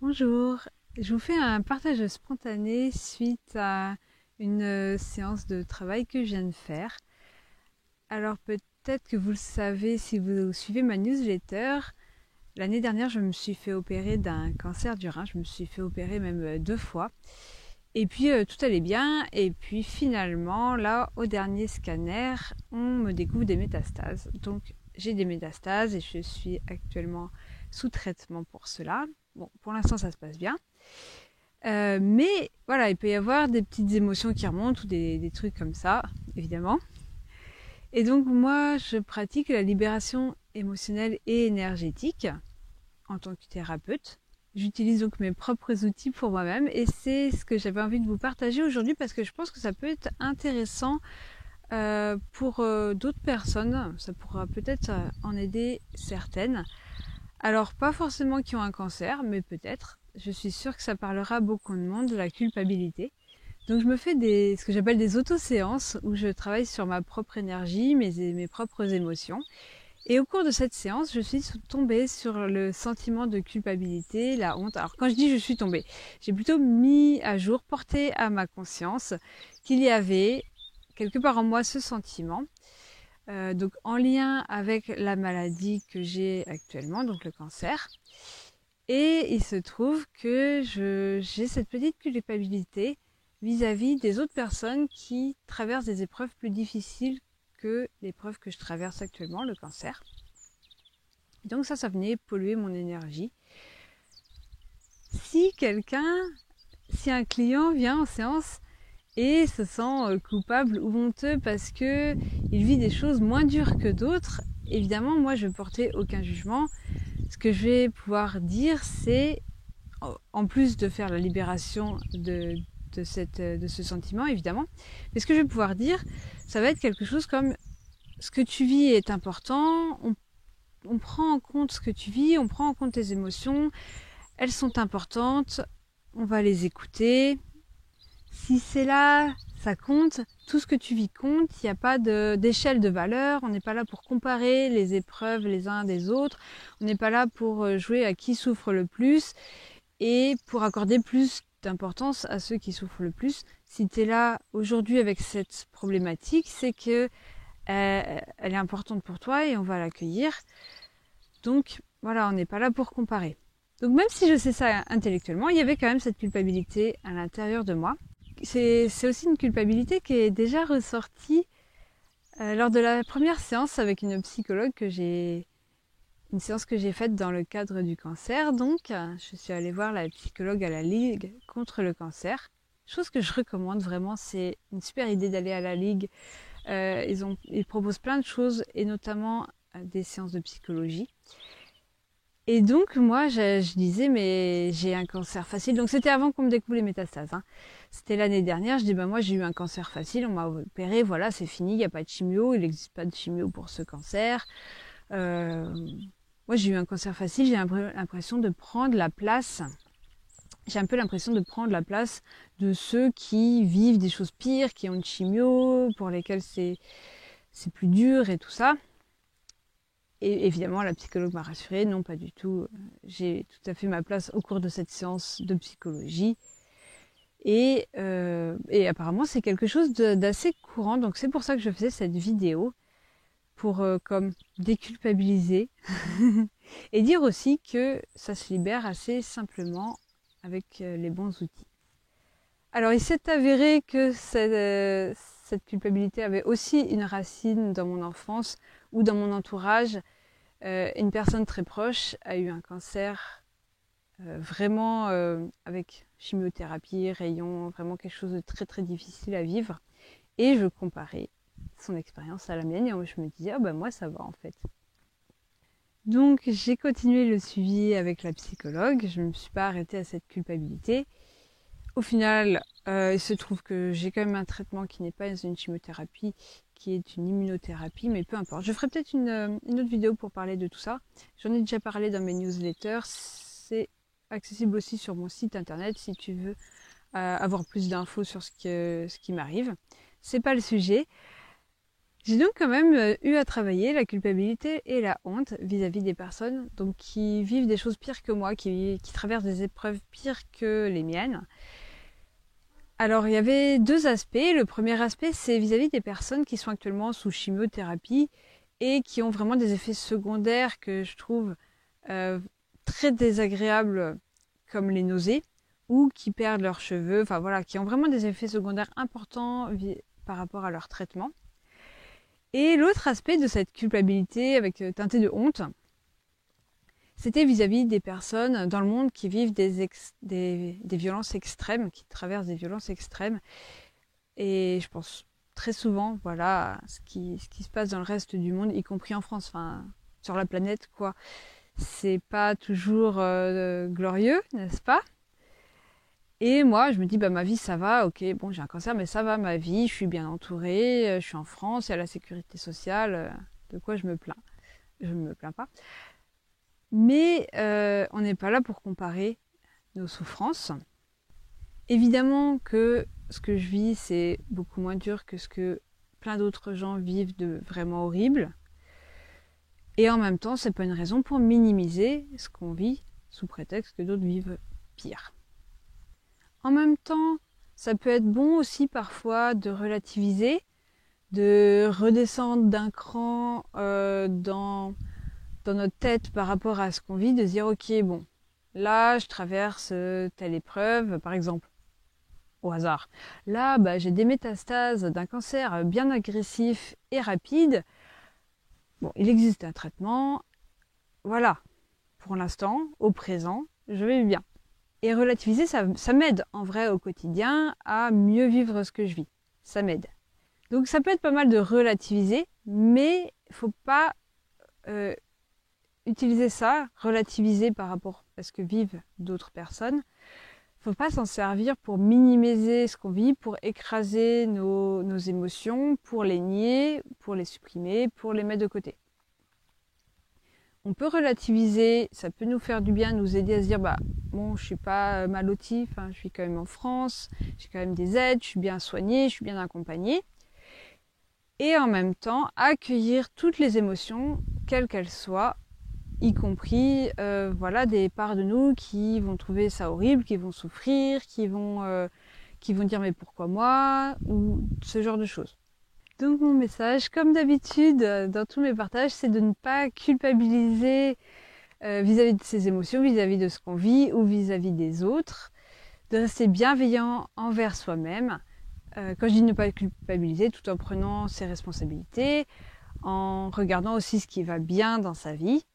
Bonjour, je vous fais un partage spontané suite à une séance de travail que je viens de faire. Alors peut-être que vous le savez si vous suivez ma newsletter, l'année dernière je me suis fait opérer d'un cancer du rein, je me suis fait opérer même 2 fois. Et puis tout allait bien et puis finalement là au dernier scanner on me découvre des métastases. Donc j'ai des métastases et je suis actuellement sous traitement pour cela. Bon, pour l'instant ça se passe bien. Mais voilà, il peut y avoir des petites émotions qui remontent ou des trucs comme ça, évidemment. Et donc moi, je pratique la libération émotionnelle et énergétique en tant que thérapeute. J'utilise donc mes propres outils pour moi-même et c'est ce que j'avais envie de vous partager aujourd'hui parce que je pense que ça peut être intéressant pour d'autres personnes. Ça pourra peut-être en aider certaines. Alors pas forcément qui ont un cancer, mais peut-être. Je suis sûre que ça parlera à beaucoup de monde de la culpabilité. Donc je me fais ce que j'appelle des auto-séances où je travaille sur ma propre énergie, mes propres émotions. Et au cours de cette séance, je suis tombée sur le sentiment de culpabilité, la honte. Alors quand je dis je suis tombée, j'ai plutôt mis à jour, porté à ma conscience qu'il y avait quelque part en moi ce sentiment. Donc en lien avec la maladie que j'ai actuellement, donc le cancer. Et il se trouve que j'ai cette petite culpabilité vis-à-vis des autres personnes qui traversent des épreuves plus difficiles que l'épreuve que je traverse actuellement, le cancer. Et donc ça venait polluer mon énergie. Si un client vient en séance et se sent coupable ou honteux parce que il vit des choses moins dures que d'autres, évidemment, moi je ne vais porter aucun jugement. Ce que je vais pouvoir dire, c'est, en plus de faire la libération de ce sentiment, évidemment, mais ce que je vais pouvoir dire, ça va être quelque chose comme ce que tu vis est important, on prend en compte ce que tu vis, on prend en compte tes émotions, elles sont importantes, on va les écouter. Si c'est là, ça compte, tout ce que tu vis compte, il n'y a pas d'échelle de valeur, on n'est pas là pour comparer les épreuves les uns des autres, on n'est pas là pour jouer à qui souffre le plus et pour accorder plus d'importance à ceux qui souffrent le plus. Si tu es là aujourd'hui avec cette problématique, c'est que elle est importante pour toi et on va l'accueillir. Donc voilà, on n'est pas là pour comparer. Donc même si je sais ça intellectuellement, il y avait quand même cette culpabilité à l'intérieur de moi. C'est aussi une culpabilité qui est déjà ressortie lors de la première séance avec une psychologue une séance que j'ai faite dans le cadre du cancer. Donc, je suis allée voir la psychologue à la Ligue contre le cancer. Chose que je recommande vraiment, c'est une super idée d'aller à la Ligue. Ils proposent plein de choses et notamment des séances de psychologie. Et donc moi je disais mais j'ai un cancer facile, donc c'était avant qu'on me découvre les métastases, hein. C'était l'année dernière, je dis moi j'ai eu un cancer facile, on m'a opéré, voilà c'est fini, il n'y a pas de chimio, il n'existe pas de chimio pour ce cancer. Moi j'ai eu un cancer facile, j'ai l'impression de prendre la place, j'ai un peu l'impression de prendre la place de ceux qui vivent des choses pires, qui ont une chimio, pour lesquels c'est plus dur et tout ça. Et évidemment, la psychologue m'a rassurée, non pas du tout, j'ai tout à fait ma place au cours de cette séance de psychologie. Et apparemment, c'est quelque chose d'assez courant, donc c'est pour ça que je faisais cette vidéo, pour comme déculpabiliser et dire aussi que ça se libère assez simplement avec les bons outils. Alors, il s'est avéré que cette culpabilité avait aussi une racine dans mon enfance ou dans mon entourage. Une personne très proche a eu un cancer vraiment avec chimiothérapie, rayons, vraiment quelque chose de très très difficile à vivre. Et je comparais son expérience à la mienne et je me disais, ah ben moi ça va en fait. Donc j'ai continué le suivi avec la psychologue, je ne me suis pas arrêtée à cette culpabilité. Au final, il se trouve que j'ai quand même un traitement qui n'est pas une chimiothérapie, qui est une immunothérapie, mais peu importe. Je ferai peut-être une autre vidéo pour parler de tout ça. J'en ai déjà parlé dans mes newsletters. C'est accessible aussi sur mon site internet si tu veux avoir plus d'infos sur ce qui m'arrive. C'est pas le sujet. J'ai donc quand même eu à travailler la culpabilité et la honte vis-à-vis des personnes donc, qui vivent des choses pires que moi, qui traversent des épreuves pires que les miennes. Alors il y avait deux aspects. Le premier aspect, c'est vis-à-vis des personnes qui sont actuellement sous chimiothérapie et qui ont vraiment des effets secondaires que je trouve très désagréables, comme les nausées, ou qui perdent leurs cheveux, enfin voilà, qui ont vraiment des effets secondaires importants par rapport à leur traitement. Et l'autre aspect de cette culpabilité avec teintée de honte, c'était vis-à-vis des personnes dans le monde qui vivent des violences extrêmes, qui traversent des violences extrêmes. Et je pense très souvent, voilà, à ce qui se passe dans le reste du monde, y compris en France, enfin, sur la planète, quoi. C'est pas toujours glorieux, n'est-ce pas? Et moi, je me dis, bah, ma vie, ça va, ok, bon, j'ai un cancer, mais ça va, ma vie, je suis bien entourée, je suis en France, il y a la sécurité sociale, de quoi je me plains? Je ne me plains pas. Mais on n'est pas là pour comparer nos souffrances. Évidemment que ce que je vis, c'est beaucoup moins dur que ce que plein d'autres gens vivent de vraiment horrible. Et en même temps, c'est pas une raison pour minimiser ce qu'on vit sous prétexte que d'autres vivent pire. En même temps, ça peut être bon aussi parfois de relativiser, de redescendre d'un cran dans notre tête par rapport à ce qu'on vit, de se dire ok, bon, là je traverse telle épreuve, par exemple, au hasard. Là, bah, j'ai des métastases d'un cancer bien agressif et rapide. Bon, il existe un traitement. Voilà, pour l'instant, au présent, je vais bien. Et relativiser, ça m'aide en vrai au quotidien à mieux vivre ce que je vis. Ça m'aide. Donc ça peut être pas mal de relativiser, mais il ne faut pas utiliser ça, relativiser par rapport à ce que vivent d'autres personnes. Il ne faut pas s'en servir pour minimiser ce qu'on vit, pour écraser nos émotions, pour les nier, pour les supprimer, pour les mettre de côté. On peut relativiser, ça peut nous faire du bien, nous aider à se dire bah bon, je suis pas mal lotie, je suis quand même en France, j'ai quand même des aides, je suis bien soignée, je suis bien accompagnée. Et en même temps, accueillir toutes les émotions, quelles qu'elles soient, y compris voilà, des parts de nous qui vont trouver ça horrible, qui vont souffrir, qui vont dire mais pourquoi moi, ou ce genre de choses. Donc mon message, comme d'habitude dans tous mes partages, c'est de ne pas culpabiliser vis-à-vis de ses émotions, vis-à-vis de ce qu'on vit ou vis-à-vis des autres, de rester bienveillant envers soi-même. Quand je dis ne pas culpabiliser, tout en prenant ses responsabilités, en regardant aussi ce qui va bien dans sa vie.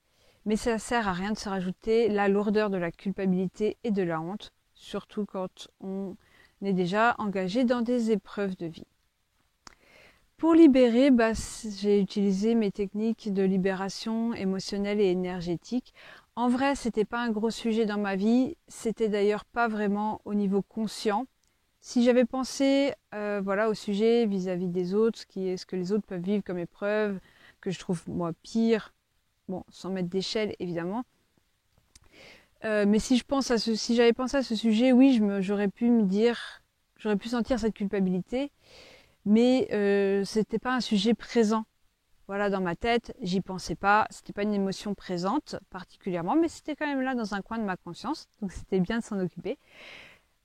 Mais ça sert à rien de se rajouter la lourdeur de la culpabilité et de la honte, surtout quand on est déjà engagé dans des épreuves de vie. Pour libérer, j'ai utilisé mes techniques de libération émotionnelle et énergétique. En vrai, c'était pas un gros sujet dans ma vie, c'était d'ailleurs pas vraiment au niveau conscient. Si j'avais pensé au sujet vis-à-vis des autres, ce que les autres peuvent vivre comme épreuve, que je trouve moi pire, bon, sans mettre d'échelle évidemment. Mais si j'avais pensé à ce sujet, oui, j'aurais pu sentir cette culpabilité, mais c'était pas un sujet présent. Voilà, dans ma tête, j'y pensais pas, c'était pas une émotion présente particulièrement, mais c'était quand même là dans un coin de ma conscience, donc c'était bien de s'en occuper.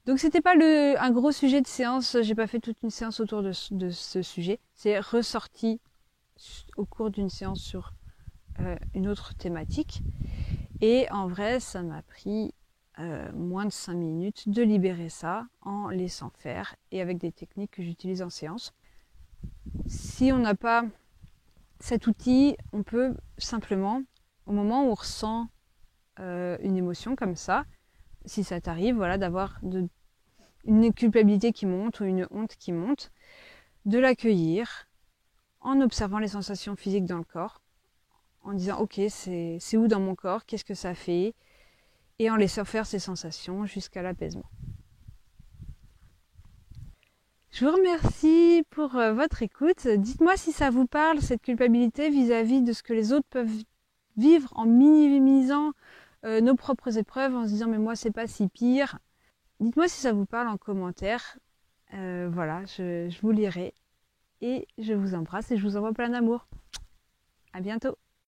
Donc c'était pas un gros sujet de séance, j'ai pas fait toute une séance autour de ce sujet, c'est ressorti au cours d'une séance sur une autre thématique. Et en vrai, ça m'a pris moins de 5 minutes de libérer ça en laissant faire et avec des techniques que j'utilise en séance. Si on n'a pas cet outil, on peut simplement, au moment où on ressent une émotion comme ça, si ça t'arrive, voilà, d'avoir une culpabilité qui monte ou une honte qui monte, de l'accueillir en observant les sensations physiques dans le corps, en disant ok, c'est où dans mon corps, qu'est-ce que ça fait, et en laissant faire ces sensations jusqu'à l'apaisement. Je vous remercie pour votre écoute. Dites-moi si ça vous parle, cette culpabilité vis-à-vis de ce que les autres peuvent vivre en minimisant nos propres épreuves, en se disant mais moi c'est pas si pire. Dites-moi si ça vous parle en commentaire. Voilà, je vous lirai. et je vous embrasse et je vous envoie plein d'amour. À bientôt.